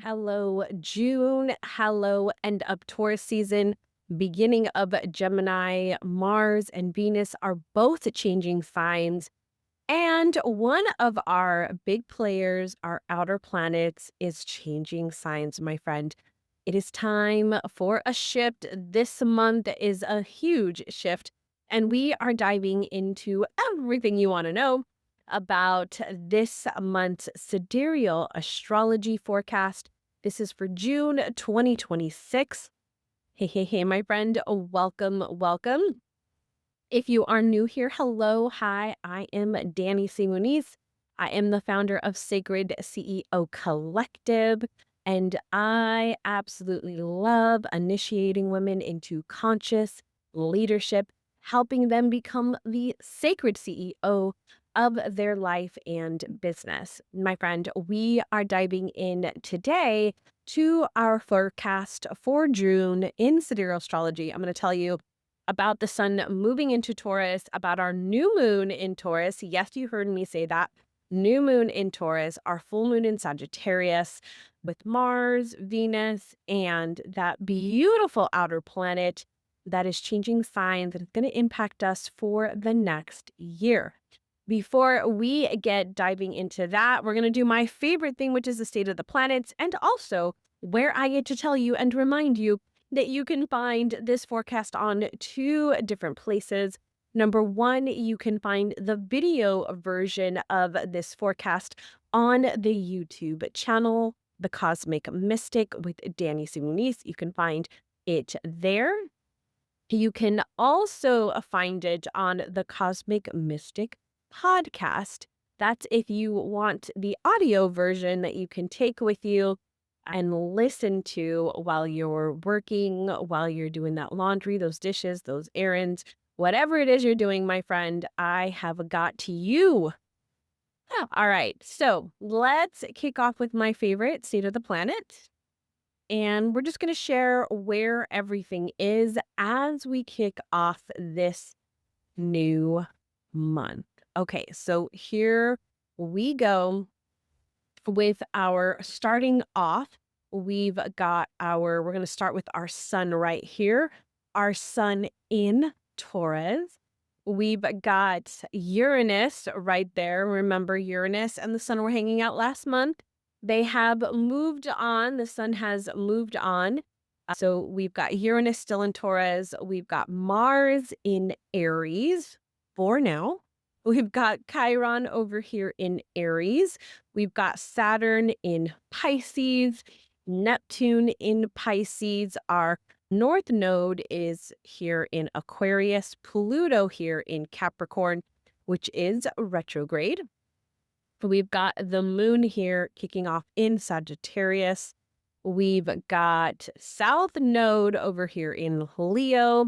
Hello, June. Hello, end of Taurus season. Beginning of Gemini. Mars and Venus are both changing signs. And one of our big players, our outer planets, is changing signs, my friend. It is time for a shift. This month is a huge shift, and we are diving into everything you want to know about this month's Sidereal Astrology Forecast. This is for June 2026. Hey, hey, hey, my friend. Welcome, welcome. If you are new here, hello, hi, I am Danny C. Muniz. I am the founder of Sacred CEO Collective, and I absolutely love initiating women into conscious leadership, helping them become the sacred CEO of their life and business. My friend, we are diving in today to our forecast for June in sidereal astrology. I'm going to tell you about the sun moving into Taurus, about our new moon in Taurus. Yes, you heard me say that. New moon in Taurus, our full moon in Sagittarius with Mars, Venus, and that beautiful outer planet that is changing signs and it's going to impact us for the next year. Before we get diving into that, we're going to do my favorite thing, which is the state of the planets, and also where I get to tell you and remind you that you can find this forecast on two different places. Number one, you can find the video version of this forecast on the YouTube channel, The Cosmic Mystic with Danny C. Muniz. You can find it there. You can also find it on the Cosmic Mystic podcast. That's if you want the audio version that you can take with you and listen to while you're working, while you're doing that laundry, those dishes, those errands, whatever it is you're doing, my friend, I have got to you. All right, so let's kick off with my favorite state of the planet. And we're just going to share where everything is as we kick off this new month. Okay, so here we go with our starting off. We've got we're going to start with our sun right here, our sun in Taurus. We've got Uranus right there. Remember, Uranus and the sun were hanging out last month. They have moved on. The sun has moved on. So we've got Uranus still in Taurus. We've got Mars in Aries for now. We've got Chiron over here in Aries. We've got Saturn in Pisces, Neptune in Pisces. Our North Node is here in Aquarius, Pluto here in Capricorn, which is retrograde. We've got the moon here kicking off in Sagittarius. We've got South Node over here in Leo.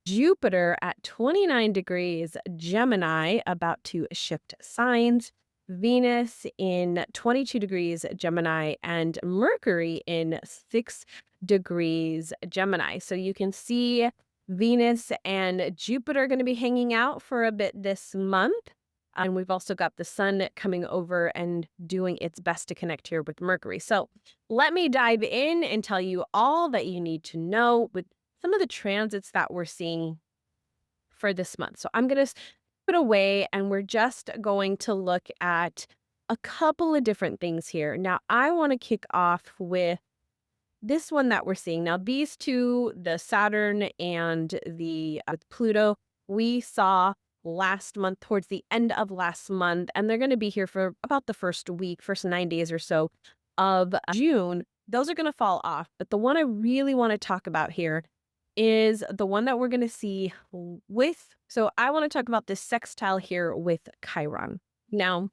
Jupiter at 29 degrees Gemini, about to shift signs. Venus in 22 degrees Gemini, and Mercury in 6 degrees Gemini. So you can see Venus and Jupiter are going to be hanging out for a bit this month. And we've also got the sun coming over and doing its best to connect here with Mercury. So let me dive in and tell you all that you need to know with some of the transits that we're seeing for this month. So I'm going to put away and we're just going to look at a couple of different things here. Now, I want to kick off with this one that we're seeing. Now, these two, the Saturn and the with Pluto, we saw last month, towards the end of last month, and they're going to be here for about the first 9 days or so of June. Those are going to fall off. But the one I really want to talk about here is the one that we're going to see with. So I want to talk about this sextile here with Chiron. Now,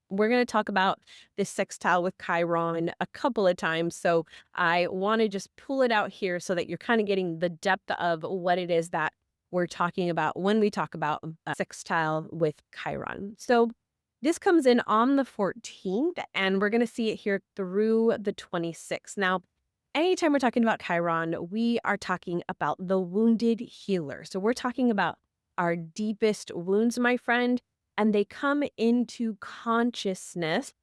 we're going to talk about this sextile with Chiron a couple of times. So I want to just pull it out here so that you're kind of getting the depth of what it is that we're talking about when we talk about sextile with Chiron. So this comes in on the 14th, and we're going to see it here through the 26th. Now, anytime we're talking about Chiron, we are talking about the wounded healer. So we're talking about our deepest wounds, my friend, and they come into consciousness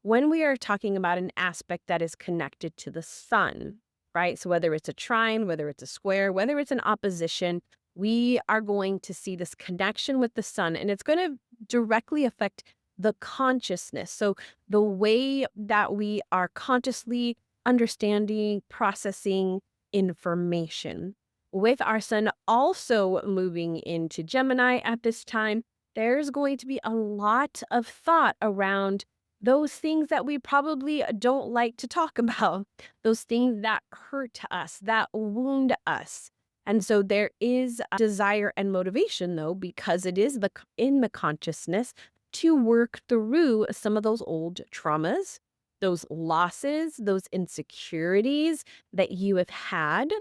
when we are talking about an aspect that is connected to the sun, right? So whether it's a trine, whether it's a square, whether it's an opposition, we are going to see this connection with the sun, and it's going to directly affect the consciousness. So the way that we are consciously understanding, processing information. With our sun also moving into Gemini at this time, there's going to be a lot of thought around those things that we probably don't like to talk about, those things that hurt us, that wound us. And so there is a desire and motivation, though, because it is in the consciousness to work through some of those old traumas, those losses, those insecurities that you have had,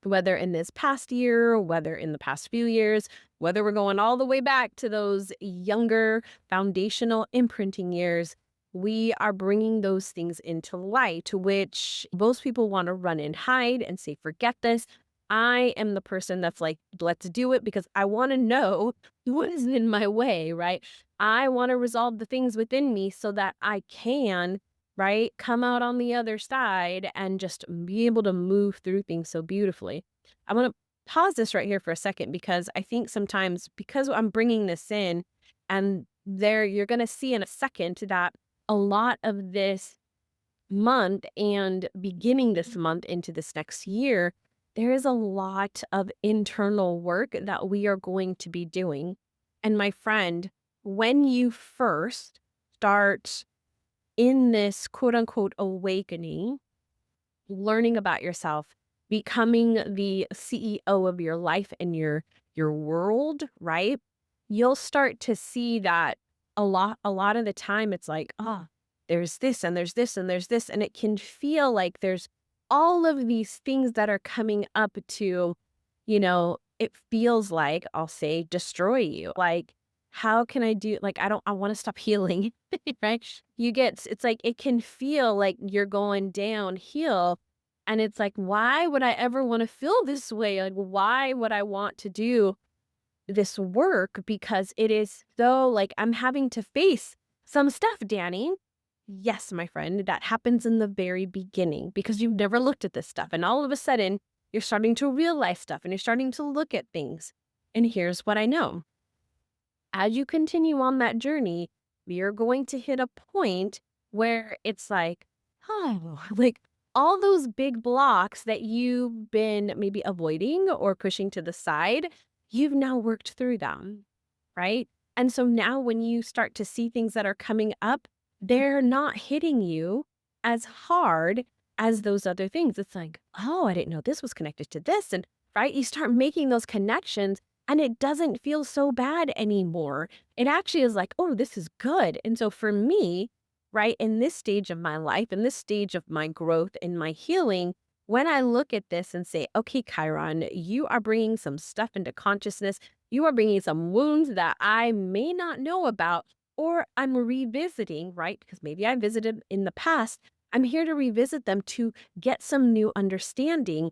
whether in this past year, whether in the past few years, whether we're going all the way back to those younger foundational imprinting years. We are bringing those things into light, which most people want to run and hide and say, forget this. I am the person that's like, let's do it because I want to know what is in my way, right? I want to resolve the things within me so that I can, right, come out on the other side and just be able to move through things so beautifully. I'm going to pause this right here for a second because I think sometimes because I'm bringing this in and there you're going to see in a second that a lot of this month and beginning this month into this next year, there is a lot of internal work that we are going to be doing. And my friend, when you first start in this quote unquote awakening, learning about yourself, becoming the CEO of your life and your world, right? You'll start to see that a lot of the time it's like, oh, there's this and there's this and there's this. And it can feel like there's all of these things that are coming up to, it feels like, I'll say, destroy you. Like, how can I do, like, I want to stop healing, right? It's like, it can feel like you're going downhill. And it's like, why would I ever want to feel this way? Like, why would I want to do this work? Because it is so like I'm having to face some stuff, Danny. Yes, my friend, that happens in the very beginning because you've never looked at this stuff. And all of a sudden, you're starting to realize stuff and you're starting to look at things. And here's what I know. As you continue on that journey, you're going to hit a point where it's like, oh, like all those big blocks that you've been maybe avoiding or pushing to the side, you've now worked through them, right? And so now when you start to see things that are coming up, they're not hitting you as hard as those other things. It's like, oh, I didn't know this was connected to this. And right, you start making those connections and it doesn't feel so bad anymore. It actually is like, oh, this is good. And so for me, right, in this stage of my life, in this stage of my growth and my healing, when I look at this and say, okay, Chiron, you are bringing some stuff into consciousness. You are bringing some wounds that I may not know about, or I'm revisiting, right? Because maybe I visited in the past. I'm here to revisit them to get some new understanding.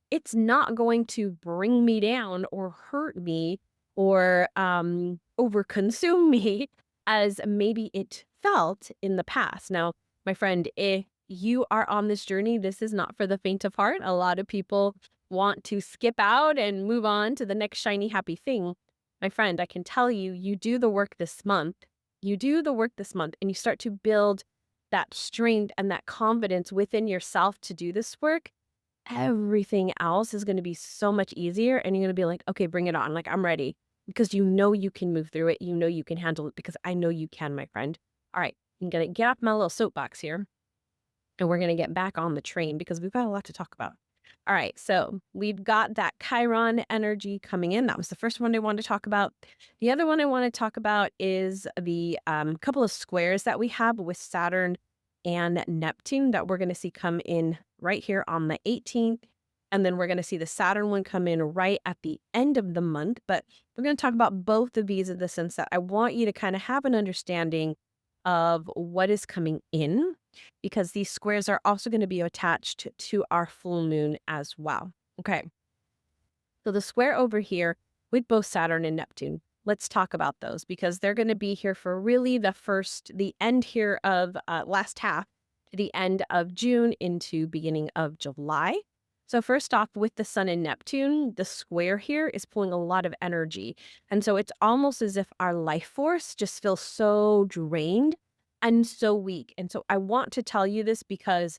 It's not going to bring me down or hurt me or overconsume me as maybe it felt in the past. Now, my friend, if you are on this journey, this is not for the faint of heart. A lot of people want to skip out and move on to the next shiny, happy thing. My friend, I can tell you, you do the work this month. You do the work this month and you start to build that strength and that confidence within yourself to do this work. Everything else is going to be so much easier and you're going to be like, okay, bring it on. Like, I'm ready because you know you can move through it. You know you can handle it because I know you can, my friend. All right, I'm going to get off my little soapbox here and we're going to get back on the train because we've got a lot to talk about. All right, so we've got that Chiron energy coming in. That was the first one I wanted to talk about. The other one I want to talk about is the couple of squares that we have with Saturn and Neptune that we're going to see come in right here on the 18th. And then we're going to see the Saturn one come in right at the end of the month. But we're going to talk about both of these in the sense that I want you to kind of have an understanding of what is coming in, because these squares are also going to be attached to our full moon as well. Okay. So the square over here with both Saturn and Neptune, Let's talk about those because they're going to be here for really the end here of last half to the end of June into beginning of July. So first off, with the sun and Neptune, the square here is pulling a lot of energy. And so it's almost as if our life force just feels so drained and so weak. And so I want to tell you this because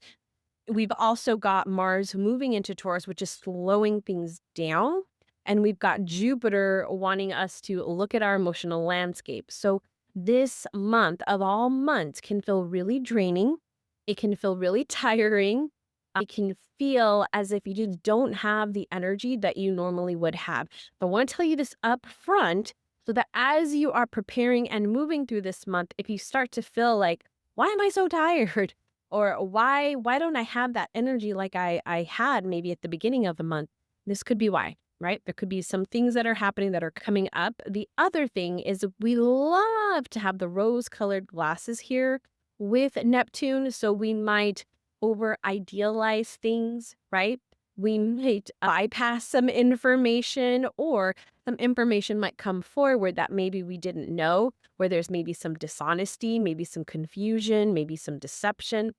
we've also got Mars moving into Taurus, which is slowing things down. And we've got Jupiter wanting us to look at our emotional landscape. So this month of all months can feel really draining. It can feel really tiring. It can feel as if you just don't have the energy that you normally would have. But I want to tell you this up front so that as you are preparing and moving through this month, if you start to feel like, why am I so tired? Or why don't I have that energy like I had maybe at the beginning of the month? This could be why, right? There could be some things that are happening that are coming up. The other thing is we love to have the rose-colored glasses here with Neptune, so we might over idealize things, right? We might bypass some information, or some information might come forward that maybe we didn't know, where there's maybe some dishonesty, maybe some confusion, maybe some deception.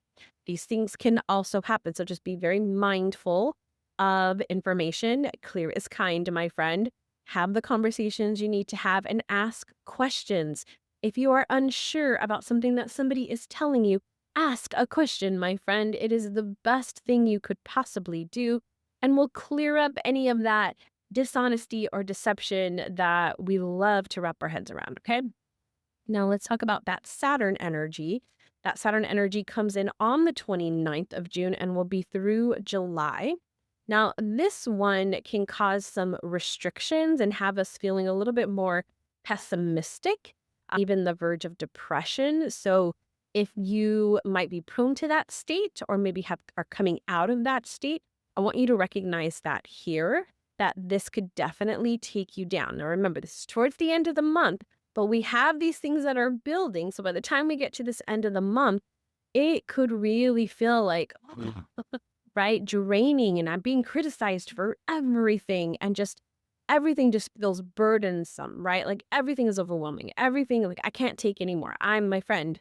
These things can also happen. So just be very mindful of information. Clear is kind, my friend. Have the conversations you need to have and ask questions. If you are unsure about something that somebody is telling you, ask a question, my friend. It is the best thing you could possibly do and will clear up any of that dishonesty or deception that we love to wrap our heads around, okay? Now let's talk about that Saturn energy. That Saturn energy comes in on the 29th of June and will be through July. Now, this one can cause some restrictions and have us feeling a little bit more pessimistic, even the verge of depression. So, if you might be prone to that state or maybe are coming out of that state, I want you to recognize that here, that this could definitely take you down. Now, remember, this is towards the end of the month, but we have these things that are building. So by the time we get to this end of the month, it could really feel like, right, draining, and I'm being criticized for everything, and just everything just feels burdensome, right? Like everything is overwhelming. Everything, like I can't take anymore. I'm my friend.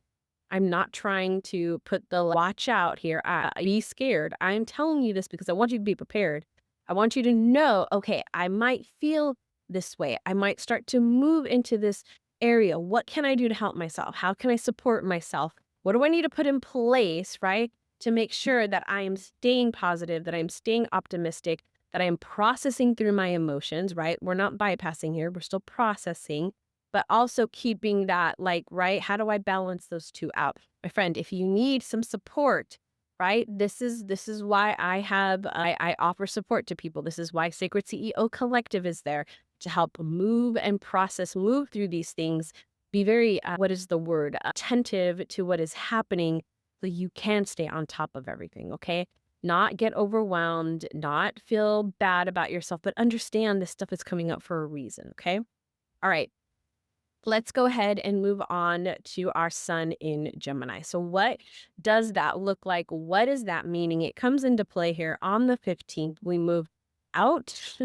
I'm not trying to put the watch out here. Be scared. I'm telling you this because I want you to be prepared. I want you to know, okay, I might feel this way. I might start to move into this area. What can I do to help myself? How can I support myself? What do I need to put in place, right? To make sure that I am staying positive, that I'm staying optimistic, that I am processing through my emotions, right? We're not bypassing here. We're still processing, but also keeping that like, right? How do I balance those two out? My friend, if you need some support, right? This is why I offer support to people. This is why Sacred CEO Collective is there to help move and process, move through these things. Be very, what is the word? Attentive to what is happening so you can stay on top of everything, okay? Not get overwhelmed, not feel bad about yourself, but understand this stuff is coming up for a reason, okay? All right. Let's go ahead and move on to our sun in Gemini. So what does that look like? What is that meaning? It comes into play here on the 15th. We move out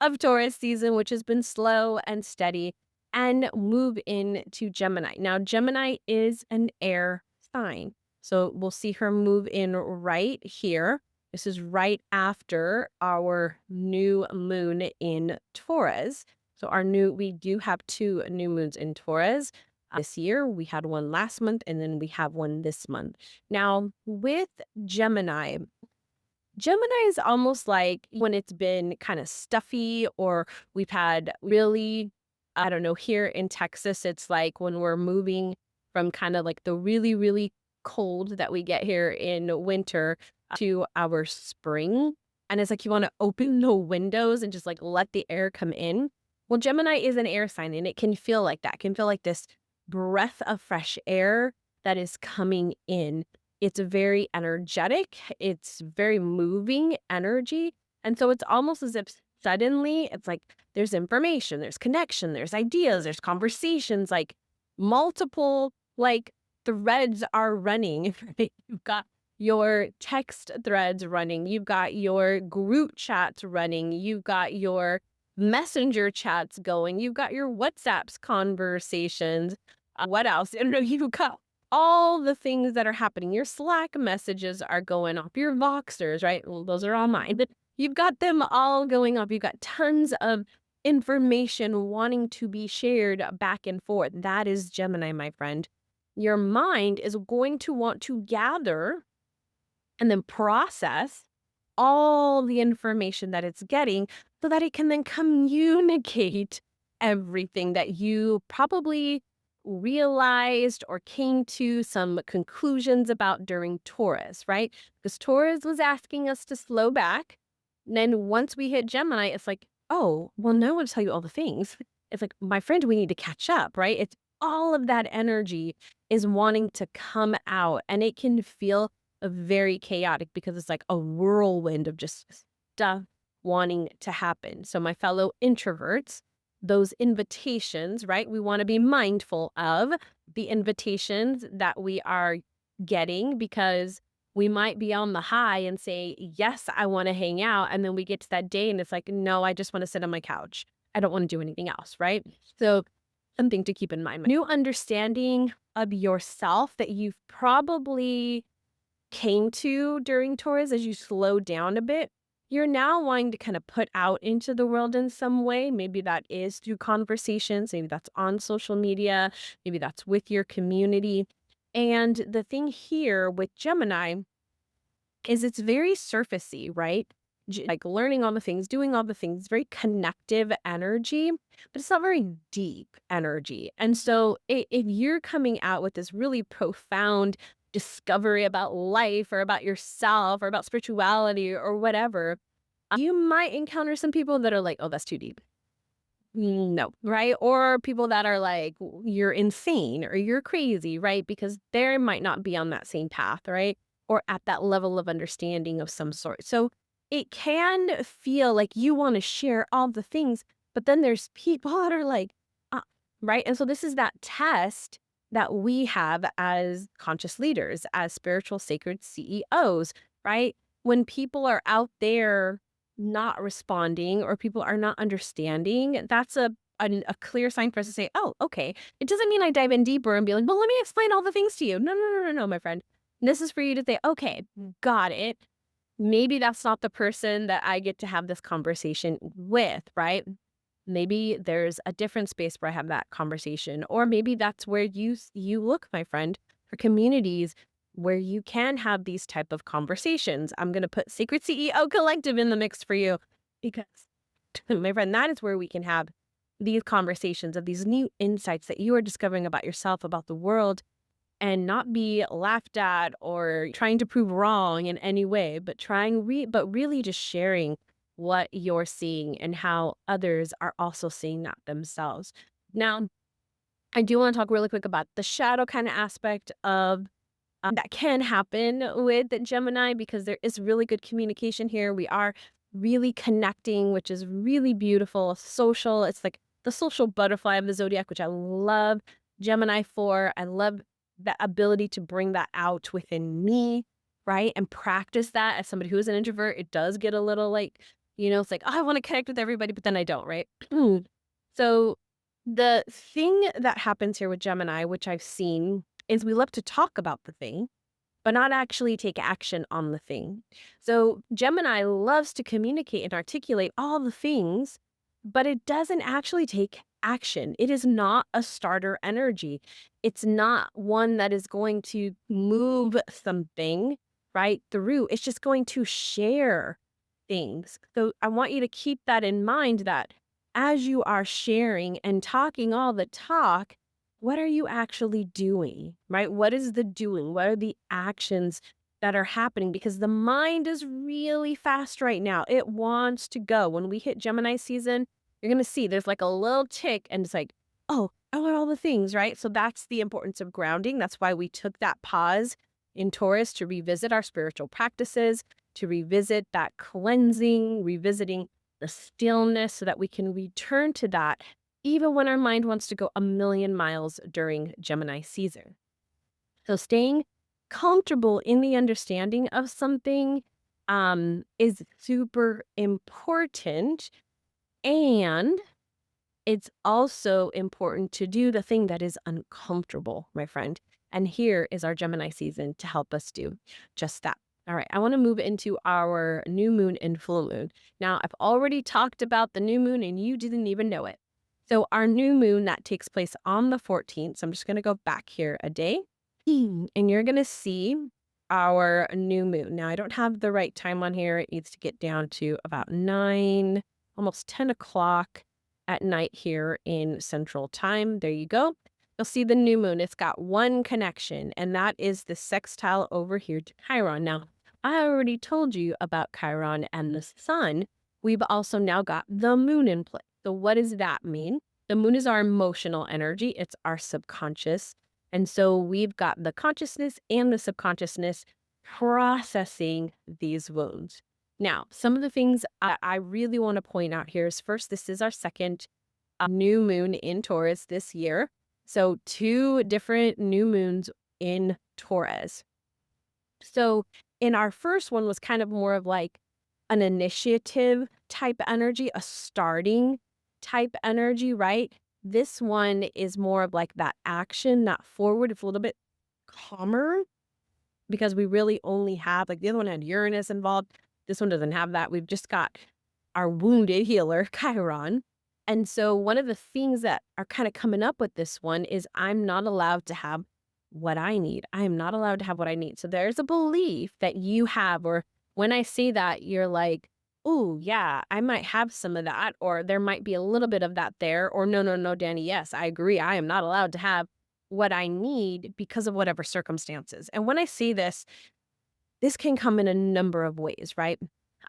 of Taurus season, which has been slow and steady, and move into Gemini. Now, Gemini is an air sign. So we'll see her move in right here. This is right after our new moon in Taurus. So we do have 2 new moons in Taurus this year. We had one last month and then we have one this month. Now with Gemini, Gemini is almost like when it's been kind of stuffy or we've had really, I don't know, here in Texas, it's like when we're moving from kind of like the really, really cold that we get here in winter to our spring. And it's like you want to open the windows and just like let the air come in. Well, Gemini is an air sign and it can feel like that. It can feel like this breath of fresh air that is coming in. It's very energetic. It's very moving energy. And so it's almost as if suddenly it's like there's information, there's connection, there's ideas, there's conversations, like multiple like threads are running. Right? You've got your text threads running. You've got your group chats running. You've got your messenger chats going. You've got your WhatsApps conversations. What else? I don't know. You've got all the things that are happening. Your Slack messages are going off. Your Voxers, right? Well, those are all mine. But you've got them all going off. You've got tons of information wanting to be shared back and forth. That is Gemini, my friend. Your mind is going to want to gather and then process all the information that it's getting so that it can then communicate everything that you probably realized or came to some conclusions about during Taurus, right? Because Taurus was asking us to slow back. And then once we hit Gemini, it's like, oh, well, no one to tell you all the things. It's like, my friend, we need to catch up, right? It's all of that energy is wanting to come out, and it can feel very chaotic because it's like a whirlwind of just stuff wanting to happen. So my fellow introverts, those invitations, right? We want to be mindful of the invitations that we are getting, because we might be on the high and say, yes, I want to hang out. And then we get to that day and it's like, no, I just want to sit on my couch. I don't want to do anything else, right? So something to keep in mind. New understanding of yourself that you've probably came to during Taurus as you slow down a bit, you're now wanting to kind of put out into the world in some way. Maybe that is through conversations, maybe that's on social media, maybe that's with your community. And the thing here with Gemini is it's very surfacey, right? Like learning all the things, doing all the things, very connective energy, but it's not very deep energy. And so if you're coming out with this really profound discovery about life or about yourself or about spirituality or whatever, you might encounter some people that are like, oh, that's too deep. No, right? Or people that are like, you're insane or you're crazy, right? Because they might not be on that same path, right? Or at that level of understanding of some sort. So it can feel like you want to share all the things, but then there's people that are like, uh, right? And so this is that test that we have as conscious leaders, as spiritual sacred CEOs, right? When people are out there not responding or people are not understanding, that's a clear sign for us to say, oh, okay. It doesn't mean I dive in deeper and be like, well, let me explain all the things to you. No, no, no, no, no, my friend. This is for you to say, okay, got it. Maybe that's not the person that I get to have this conversation with, right? Maybe there's a different space where I have that conversation, or maybe that's where you look, my friend, for communities where you can have these type of conversations. I'm going to put Secret CEO Collective in the mix for you because, my friend, that is where we can have these conversations of these new insights that you are discovering about yourself, about the world, and not be laughed at or trying to prove wrong in any way, but but really just sharing what you're seeing and how others are also seeing that themselves. Now, I do want to talk really quick about the shadow kind of aspect of that can happen with Gemini, because there is really good communication here. We are really connecting, which is really beautiful. Social, it's like the social butterfly of the zodiac, which I love Gemini for. I love the ability to bring that out within me, right? And practice that as somebody who is an introvert. It does get a little like, it's like, oh, I want to connect with everybody, but then I don't, right? So the thing that happens here with Gemini, which I've seen, is we love to talk about the thing, but not actually take action on the thing. So Gemini loves to communicate and articulate all the things, but it doesn't actually take action. It is not a starter energy. It's not one that is going to move something right through. It's just going to share things. So I want you to keep that in mind, that as you are sharing and talking all the talk, what are you actually doing, right? What is the doing? What are the actions that are happening? Because the mind is really fast right now. It wants to go. When we hit Gemini season, you're going to see there's like a little tick and it's like, oh, I want all the things, right? So that's the importance of grounding. That's why we took that pause in Taurus to revisit our spiritual practices, to revisit that cleansing, revisiting the stillness so that we can return to that even when our mind wants to go a million miles during Gemini season. So staying comfortable in the understanding of something is super important, And it's also important to do the thing that is uncomfortable, my friend. And here is our Gemini season to help us do just that. All right, I want to move into our new moon and full moon. Now, I've already talked about the new moon and you didn't even know it. So, our new moon that takes place on the 14th. So, I'm just going to go back here a day and you're going to see our new moon. Now, I don't have the right time on here. It needs to get down to about 9, almost 10 o'clock at night here in Central Time. There you go. You'll see the new moon. It's got one connection, and that is the sextile over here to Chiron. Now, I already told you about Chiron and the sun. We've also now got the moon in play. So, what does that mean? The moon is our emotional energy, it's our subconscious. And so, we've got the consciousness and the subconsciousness processing these wounds. Now, some of the things I really want to point out here is first, this is our second new moon in Taurus this year. So, two different new moons in Taurus. So, in our first one was kind of more of like an initiative type energy, a starting type energy, right? This one is more of like that action, not forward. It's a little bit calmer because we really only have, like, the other one had Uranus involved. This one doesn't have that. We've just got our wounded healer, Chiron. And so one of the things that are kind of coming up with this one is I'm not allowed to have what I need. I am not allowed to have what I need. So there's a belief that you have, or when I say that, you're like, oh, yeah, I might have some of that, or there might be a little bit of that there, or no, no, no, Danny, yes, I agree. I am not allowed to have what I need because of whatever circumstances. And when I say this, this can come in a number of ways, right?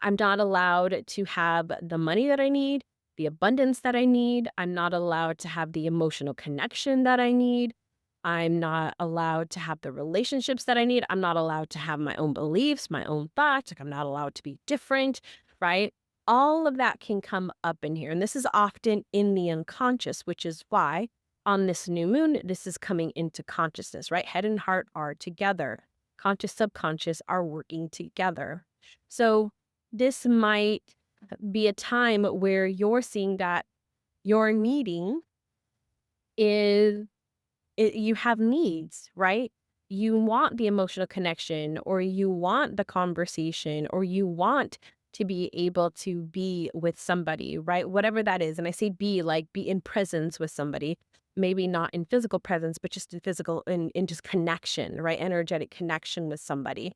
I'm not allowed to have the money that I need, the abundance that I need. I'm not allowed to have the emotional connection that I need. I'm not allowed to have the relationships that I need. I'm not allowed to have my own beliefs, my own thoughts. Like, I'm not allowed to be different, right? All of that can come up in here. And this is often in the unconscious, which is why on this new moon, this is coming into consciousness, right? Head and heart are together. Conscious, subconscious are working together. So this might be a time where you're seeing that your needing is you have needs, right? You want the emotional connection, or you want the conversation, or you want to be able to be with somebody, right? Whatever that is. And I say be, like, be in presence with somebody, maybe not in physical presence, but just in physical, in just connection, right? Energetic connection with somebody.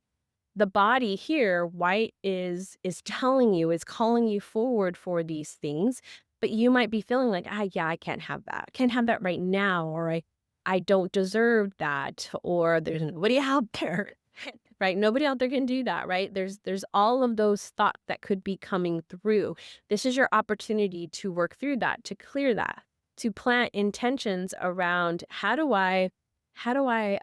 The body here, white, is telling you, is calling you forward for these things, but you might be feeling like, yeah, I can't have that. I can't have that right now, or I don't deserve that, or there's nobody out there, right? Nobody out there can do that, right? There's all of those thoughts that could be coming through. This is your opportunity to work through that, to clear that, to plant intentions around how do I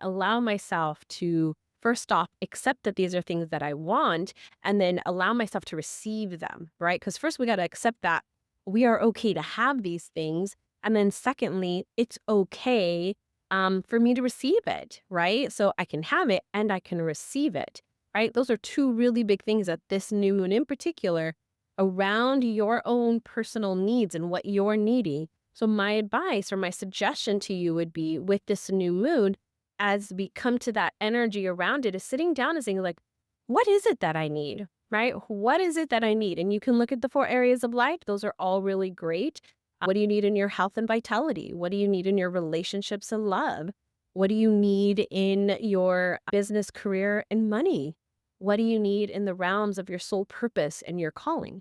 allow myself to first off accept that these are things that I want, and then allow myself to receive them, right? Because first we got to accept that we are okay to have these things. And then secondly, it's okay for me to receive it, right? So I can have it and I can receive it, right? Those are two really big things that this new moon in particular around your own personal needs and what you're needing. So my advice or my suggestion to you would be with this new moon, as we come to that energy around it, is sitting down and saying, like, what is it that I need? Right? What is it that I need? And you can look at the 4 areas of life. Those are all really great. What do you need in your health and vitality? What do you need in your relationships and love? What do you need in your business, career, and money? What do you need in the realms of your soul purpose and your calling?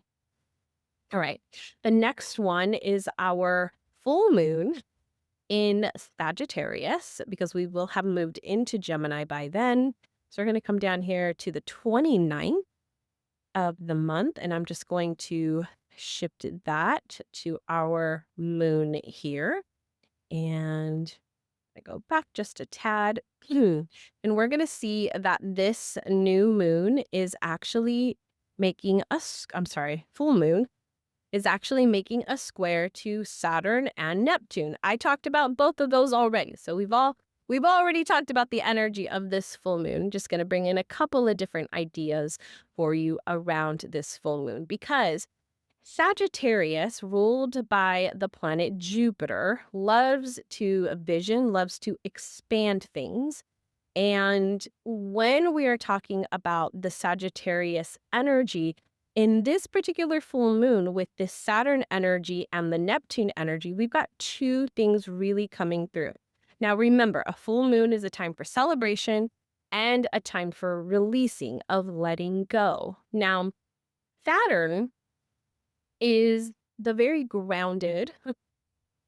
All right. The next one is our full moon in Sagittarius, because we will have moved into Gemini by then. So we're going to come down here to the 29th of the month, and I'm just going to shift that to our moon here. And I go back just a tad. And we're going to see that this new moon is actually making us, I'm sorry, full moon is actually making a square to Saturn and Neptune. I talked about both of those already. So we've already talked about the energy of this full moon. Just going to bring in a couple of different ideas for you around this full moon, because Sagittarius, ruled by the planet Jupiter, loves to vision, loves to expand things. And when we are talking about the Sagittarius energy, in this particular full moon with this Saturn energy and the Neptune energy, we've got two things really coming through. Now, remember, a full moon is a time for celebration and a time for releasing, of letting go. Now, Saturn is the very grounded,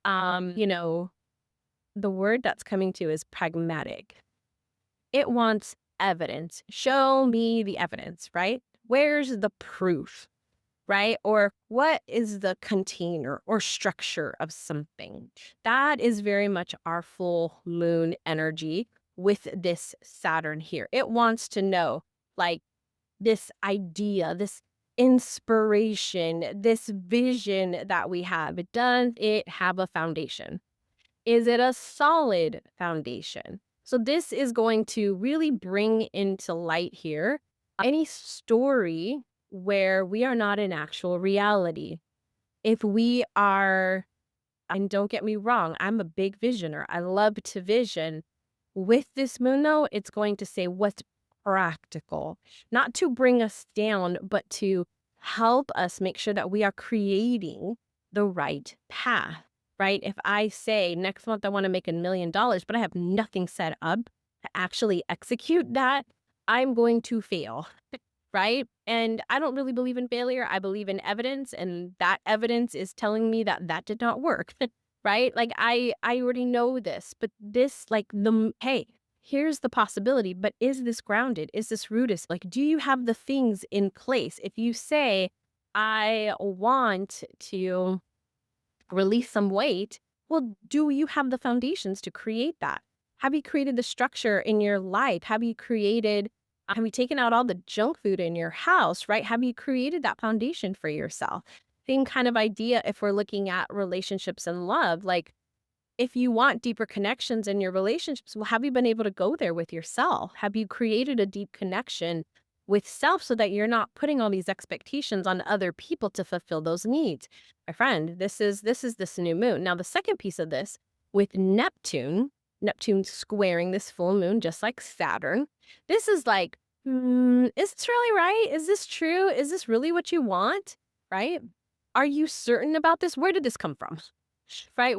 you know, the word that's coming to is pragmatic. It wants evidence. Show me the evidence, right? Where's the proof, right? Or what is the container or structure of something? That is very much our full moon energy with this Saturn here. It wants to know, like, this idea, this inspiration, this vision that we have. Does it have a foundation? Is it a solid foundation? So this is going to really bring into light here any story where we are not in actual reality. If we are, and don't get me wrong, I'm a big visioner. I love to vision. With this moon, though, it's going to say what's practical, not to bring us down, but to help us make sure that we are creating the right path, right? If I say next month I want to make $1 million, but I have nothing set up to actually execute that, I'm going to fail, right? And I don't really believe in failure. I believe in evidence, and that evidence is telling me that that did not work, right? Like I already know this, but this, like, hey, here's the possibility, but is this grounded? Is this rooted? Like, do you have the things in place? If you say, I want to release some weight, well, do you have the foundations to create that? Have you created the structure in your life? Have you taken out all the junk food in your house, right? Have you created that foundation for yourself? Same kind of idea if we're looking at relationships and love. Like, if you want deeper connections in your relationships, well, have you been able to go there with yourself? Have you created a deep connection with self so that you're not putting all these expectations on other people to fulfill those needs? My friend, this new moon. Now, the second piece of this with Neptune squaring this full moon, just like Saturn. This is like, is this really right? Is this true? Is this really what you want? Right? Are you certain about this? Where did this come from? Right?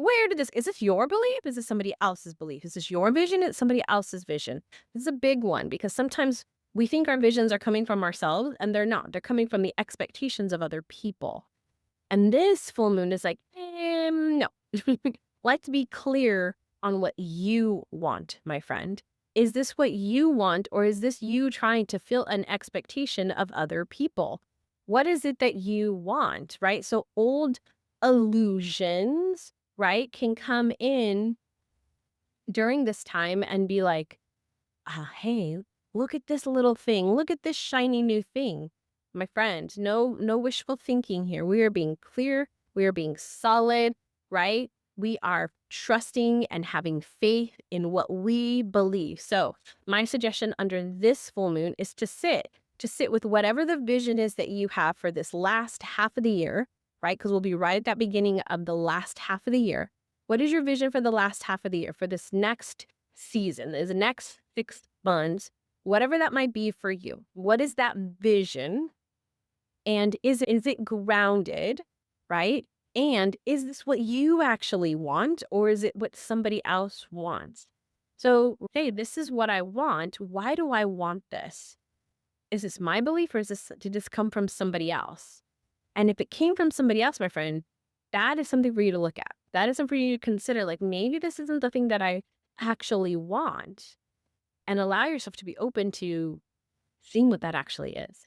Is this your belief? Is this somebody else's belief? Is this your vision? It's somebody else's vision. This is a big one because sometimes we think our visions are coming from ourselves and they're not. They're coming from the expectations of other people. And this full moon is like, no. Let's be clear on what you want, my friend. Is this what you want, or is this you trying to fill an expectation of other people? What is it that you want, right? So old illusions, right, can come in during this time and be like, hey, look at this little thing. Look at this shiny new thing. My friend, no wishful thinking here. We are being clear. We are being solid, right? We are trusting and having faith in what we believe. So my suggestion under this full moon is to sit with whatever the vision is that you have for this last half of the year, right? Because we'll be right at that beginning of the last half of the year. What is your vision for the last half of the year, for this next season, this next 6 months, whatever that might be for you? What is that vision? And is it grounded, right? And is this what you actually want, or is it what somebody else wants? So, hey, this is what I want. Why do I want this? Is this my belief, or did this come from somebody else? And if it came from somebody else, my friend, that is something for you to look at. That is something for you to consider. Like, maybe this isn't the thing that I actually want. And allow yourself to be open to seeing what that actually is.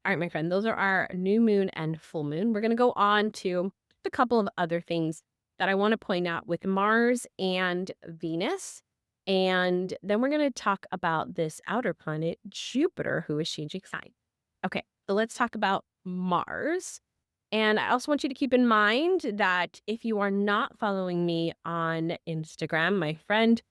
All right, my friend, those are our new moon and full moon. We're going to go on to a couple of other things that I want to point out with Mars and Venus. And then we're going to talk about this outer planet, Jupiter, who is changing sign. Okay, so let's talk about Mars. And I also want you to keep in mind that if you are not following me on Instagram, my friend,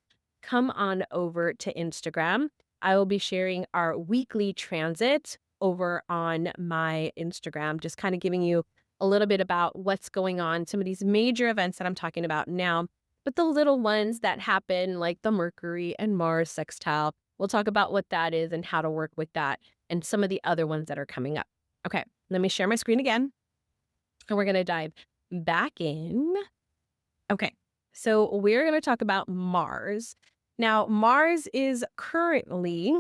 come on over to Instagram. I will be sharing our weekly transit over on my Instagram, just kind of giving you a little bit about what's going on, some of these major events that I'm talking about now, but the little ones that happen, like the Mercury and Mars sextile, we'll talk about what that is and how to work with that, and some of the other ones that are coming up. Okay, let me share my screen again, and we're going to dive back in. Okay, so we're going to talk about Mars. Now, Mars is currently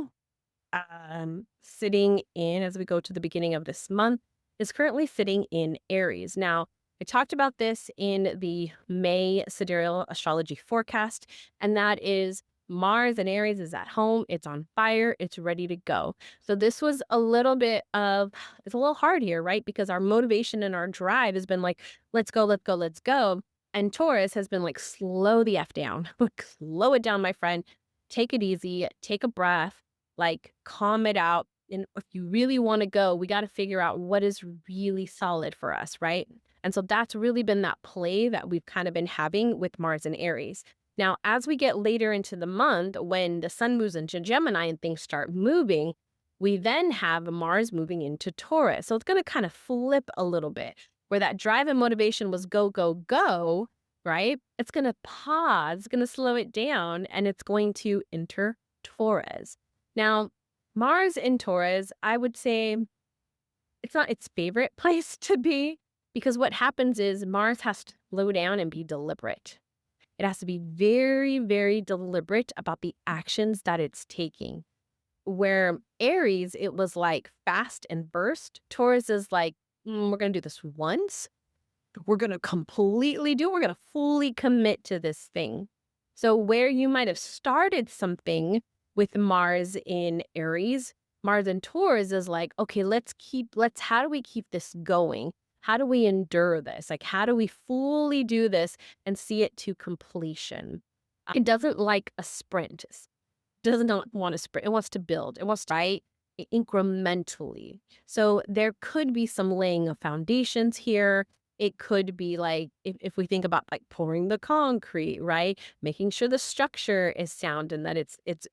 sitting in, as we go to the beginning of this month, is currently sitting in Aries. Now, I talked about this in the May Sidereal Astrology Forecast, and that is Mars and Aries is at home, it's on fire, it's ready to go. So this was a little bit of, it's a little hard here, right? Because our motivation and our drive has been like, let's go, let's go, let's go. And Taurus has been like, slow the F down, like, slow it down, my friend. Take it easy, take a breath, like, calm it out. And if you really want to go, we got to figure out what is really solid for us, right? And so that's really been that play that we've kind of been having with Mars and Aries. Now, as we get later into the month, when the sun moves into Gemini and things start moving, we then have Mars moving into Taurus. So it's going to kind of flip a little bit where that drive and motivation was go, go, go, right? It's going to pause, it's going to slow it down, and it's going to enter Taurus. Now, Mars in Taurus, I would say it's not its favorite place to be, because what happens is Mars has to slow down and be deliberate. It has to be very, very deliberate about the actions that it's taking. Where Aries, it was like fast and burst. Taurus is like, we're going to do this once. We're going to completely do it. We're going to fully commit to this thing. So where you might have started something with Mars in Aries, Mars in Taurus is like, okay, how do we keep this going? How do we endure this? Like, how do we fully do this and see it to completion? It doesn't like a sprint. It does not want to sprint. It wants to build. It wants to, right, incrementally. So there could be some laying of foundations here. It could be like, if we think about like pouring the concrete, right? Making sure the structure is sound and that it's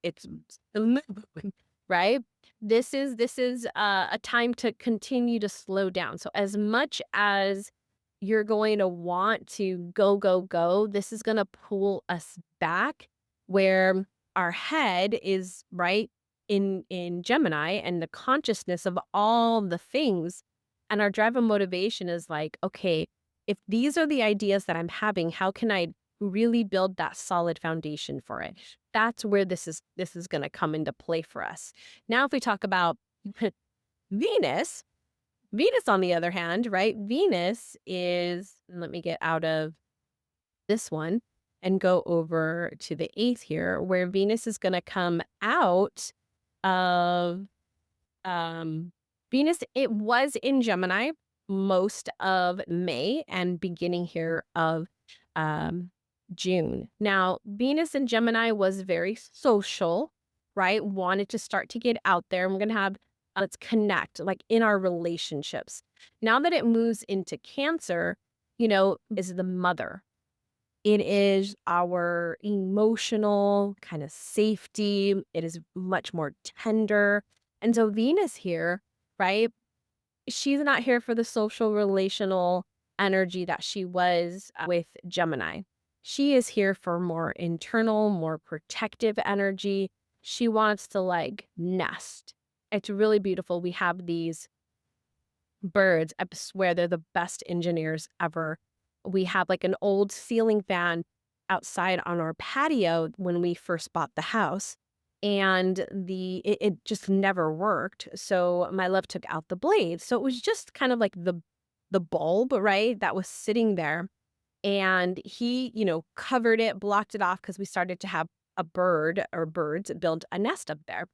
right? This is a time to continue to slow down. So as much as you're going to want to go, go, go, this is going to pull us back where our head is right in Gemini and the consciousness of all the things. And our drive and motivation is like, okay, if these are the ideas that I'm having, how can I really build that solid foundation for it? That's where this is going to come into play for us. Now, if we talk about Venus, on the other hand, right? Venus is, let me get out of this one and go over to the 8th here, where Venus is going to come out of Venus. It was in Gemini most of May and beginning here of June. Now, Venus in Gemini was very social, right? Wanted to start to get out there. And we're going to have, let's connect, like in our relationships. Now that it moves into Cancer, is the mother. It is our emotional kind of safety. It is much more tender. And so Venus here, right? She's not here for the social relational energy that she was with Gemini. She is here for more internal, more protective energy. She wants to like nest. It's really beautiful. We have these birds. I swear they're the best engineers ever. We have like an old ceiling fan outside on our patio when we first bought the house. And it just never worked. So my love took out the blades. So it was just kind of like the bulb, right, that was sitting there. And he, covered it, blocked it off because we started to have a bird or birds build a nest up there.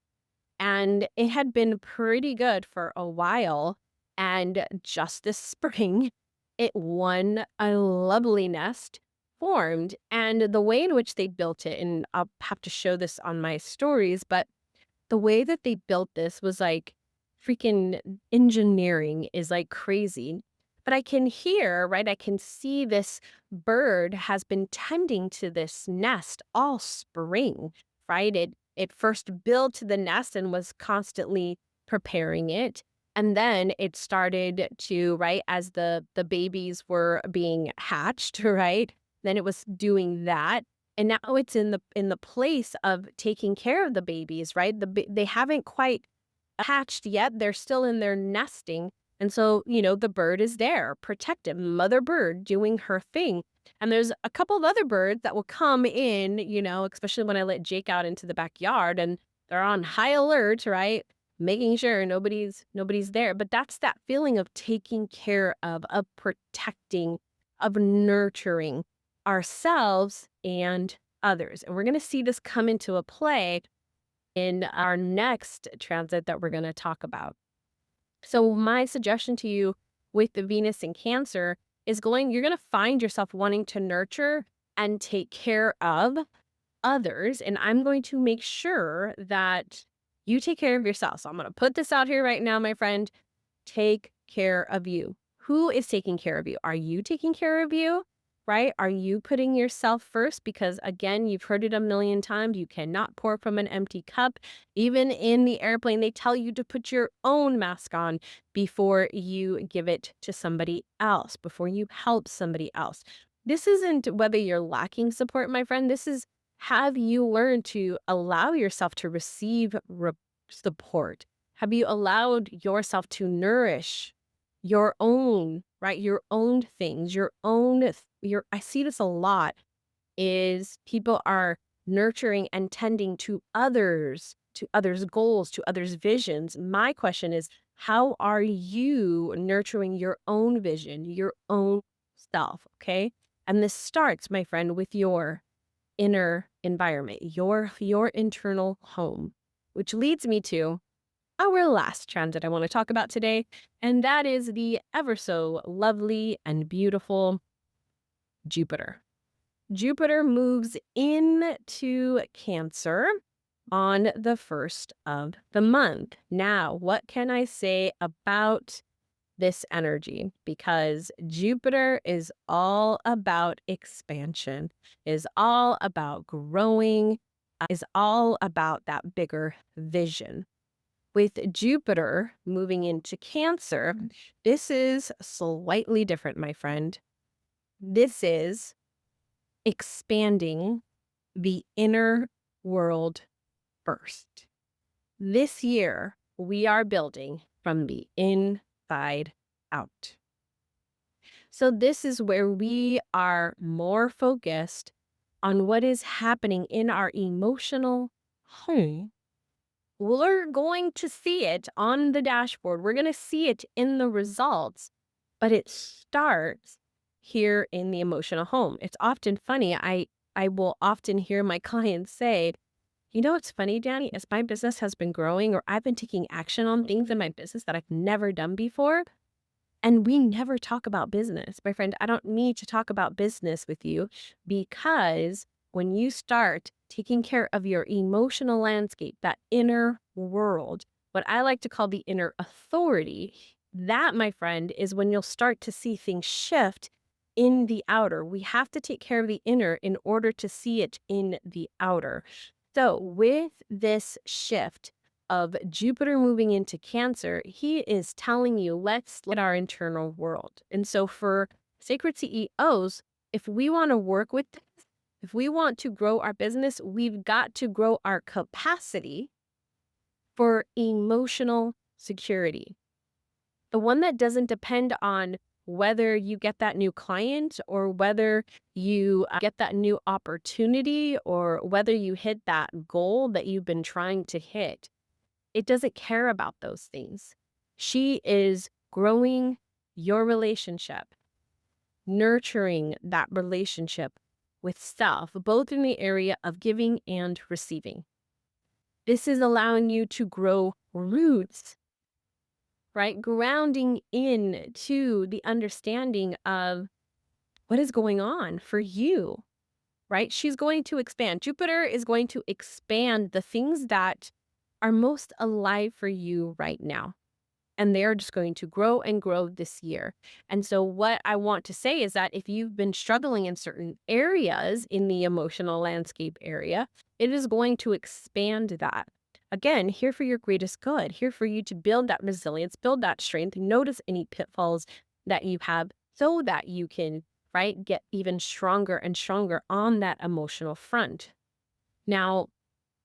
And it had been pretty good for a while. And just this spring, one lovely nest formed. And the way in which they built it, and I'll have to show this on my stories, but the way that they built this was like freaking engineering is like crazy. But I can hear, right? I can see this bird has been tending to this nest all spring, right? It first built the nest and was constantly preparing it. And then it started to, right, as the babies were being hatched, right? Then it was doing that. And now it's in the place of taking care of the babies, right? They haven't quite hatched yet. They're still in their nesting. And so, the bird is there, protected, mother bird doing her thing. And there's a couple of other birds that will come in, especially when I let Jake out into the backyard and they're on high alert, right? Making sure nobody's there. But that's that feeling of taking care of protecting, of nurturing ourselves and others. And we're going to see this come into a play in our next transit that we're going to talk about. So my suggestion to you with the Venus in Cancer is you're going to find yourself wanting to nurture and take care of others. And I'm going to make sure that you take care of yourself. So I'm going to put this out here right now, my friend. Take care of you. Who is taking care of you? Are you taking care of you? Right? Are you putting yourself first? Because again, you've heard it a million times. You cannot pour from an empty cup. Even in the airplane, they tell you to put your own mask on before you give it to somebody else, before you help somebody else. This isn't whether you're lacking support, my friend. This is, have you learned to allow yourself to receive support? Have you allowed yourself to nourish your own, right? Your own things, I see this a lot is people are nurturing and tending to others' goals, to others' visions. My question is, how are you nurturing your own vision, your own self? Okay. And this starts, my friend, with your inner environment, your internal home, which leads me to our last transit I want to talk about today, and that is the ever so lovely and beautiful Jupiter. Jupiter moves into Cancer on the first of the month. Now, what can I say about this energy? Because Jupiter is all about expansion, is all about growing, is all about that bigger vision. With Jupiter moving into Cancer, this is slightly different, my friend. This is expanding the inner world first. This year, we are building from the inside out. So this is where we are more focused on what is happening in our emotional home. We're going to see it on the dashboard. We're going to see it in the results, but it starts here in the emotional home. It's often funny. I will often hear my clients say, it's funny, Danny, as my business has been growing or I've been taking action on things in my business that I've never done before. And we never talk about business. My friend, I don't need to talk about business with you because when you start taking care of your emotional landscape, that inner world, what I like to call the inner authority, that, my friend, is when you'll start to see things shift in the outer. We have to take care of the inner in order to see it in the outer. So with this shift of Jupiter moving into Cancer, he is telling you, let's look at our internal world. And so for sacred CEOs, if we want to work with this, if we want to grow our business, we've got to grow our capacity for emotional security. The one that doesn't depend on whether you get that new client or whether you get that new opportunity or whether you hit that goal that you've been trying to hit. It doesn't care about those things. She is growing your relationship, nurturing that relationship with self, both in the area of giving and receiving. This is allowing you to grow roots, right? Grounding in to the understanding of what is going on for you, right? She's going to expand. Jupiter is going to expand the things that are most alive for you right now. And they're just going to grow and grow this year. And so what I want to say is that if you've been struggling in certain areas in the emotional landscape area, it is going to expand that. again, here for your greatest good, here for you to build that resilience, build that strength, notice any pitfalls that you have so that you can, right, get even stronger and stronger on that emotional front. Now,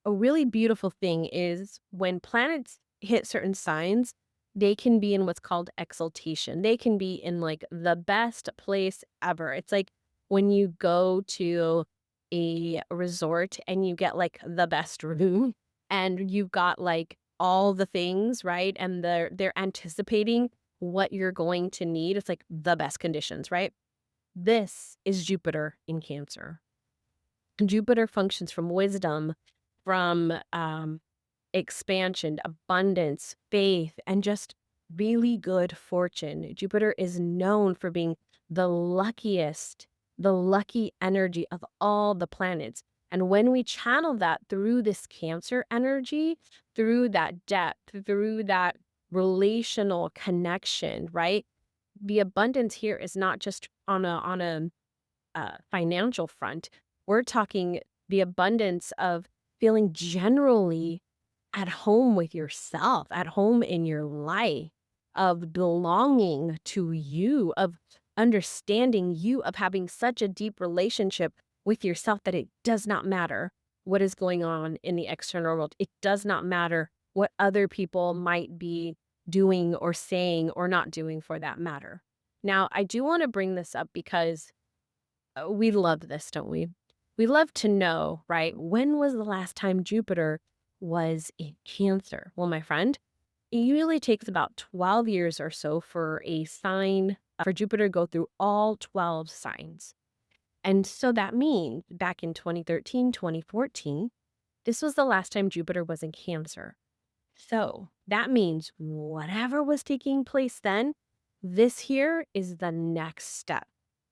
a really beautiful thing is when planets hit certain signs, they can be in what's called exaltation. They can be in like the best place ever. It's like when you go to a resort and you get like the best room and you've got like all the things, right? And they're anticipating what you're going to need. It's like the best conditions, right? This is Jupiter in Cancer. Jupiter functions from wisdom, from expansion, abundance, faith, and just really good fortune. Jupiter is known for being the luckiest, the lucky energy of all the planets. And when we channel that through this Cancer energy, through that depth, through that relational connection, right? The abundance here is not just on a financial front. We're talking the abundance of feeling generally at home with yourself, at home in your life, of belonging to you, of understanding you, of having such a deep relationship with yourself that it does not matter what is going on in the external world. It does not matter what other people might be doing or saying or not doing for that matter. Now, I do want to bring this up because we love this, don't we? We love to know, right? When was the last time Jupiter was in Cancer? Well, my friend, it usually takes about 12 years or so for a sign, for Jupiter to go through all 12 signs. And so that means back in 2013, 2014, this was the last time Jupiter was in Cancer. So that means whatever was taking place then, this here is the next step.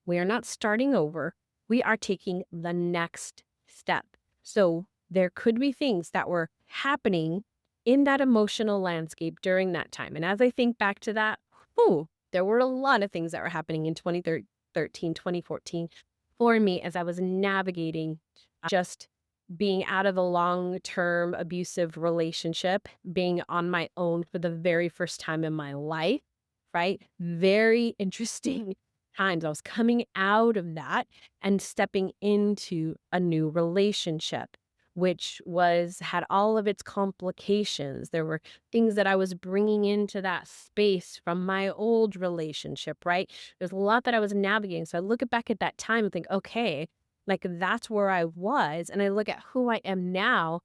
We are not starting over. We are taking the next step. So there could be things that were happening in that emotional landscape during that time. And as I think back to that, there were a lot of things that were happening in 2013, 2014 for me as I was navigating just being out of a long-term abusive relationship, being on my own for the very first time in my life, right? Very interesting times. I was coming out of that and stepping into a new relationship, which had all of its complications. There were things that I was bringing into that space from my old relationship, right? There's a lot that I was navigating. So I look back at that time and think, okay, like that's where I was. And I look at who I am now.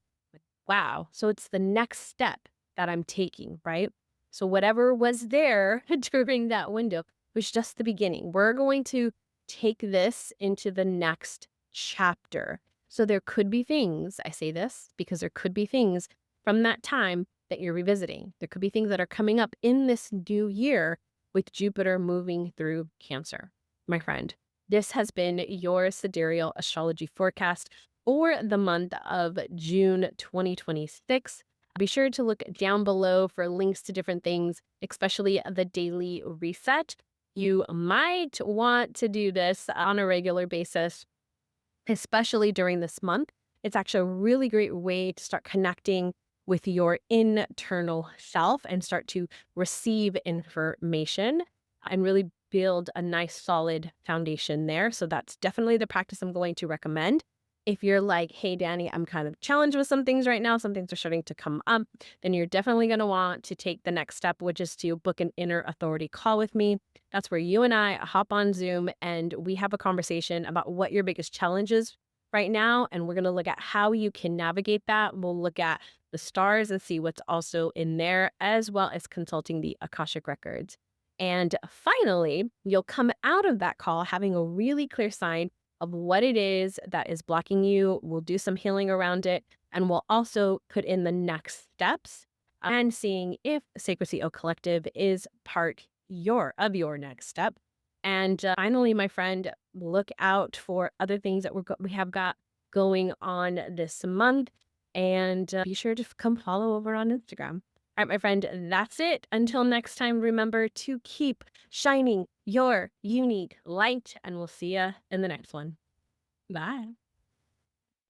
Wow. So it's the next step that I'm taking, right? So whatever was there during that window was just the beginning. We're going to take this into the next chapter. So there could be things, I say this because there could be things from that time that you're revisiting. There could be things that are coming up in this new year with Jupiter moving through Cancer, my friend. This has been your Sidereal Astrology Forecast for the month of June 2026. Be sure to look down below for links to different things, especially the daily reset. You might want to do this on a regular basis, especially during this month. It's actually a really great way to start connecting with your internal self and start to receive information and really build a nice solid foundation there. So that's definitely the practice I'm going to recommend. If you're like, hey, Danny, I'm kind of challenged with some things right now, some things are starting to come up, then you're definitely going to want to take the next step, which is to book an inner authority call with me. That's where you and I hop on Zoom and we have a conversation about what your biggest challenge is right now. And we're going to look at how you can navigate that. We'll look at the stars and see what's also in there, as well as consulting the Akashic records. And finally, you'll come out of that call having a really clear sign of what it is that is blocking you. We'll do some healing around it, and we'll also put in the next steps and seeing if Sacred CEO Collective is part of your next step. And finally, my friend, look out for other things that we have got going on this month, and be sure to come follow over on Instagram. All right, my friend, that's it. Until next time, remember to keep shining your unique light, and we'll see you in the next one. Bye.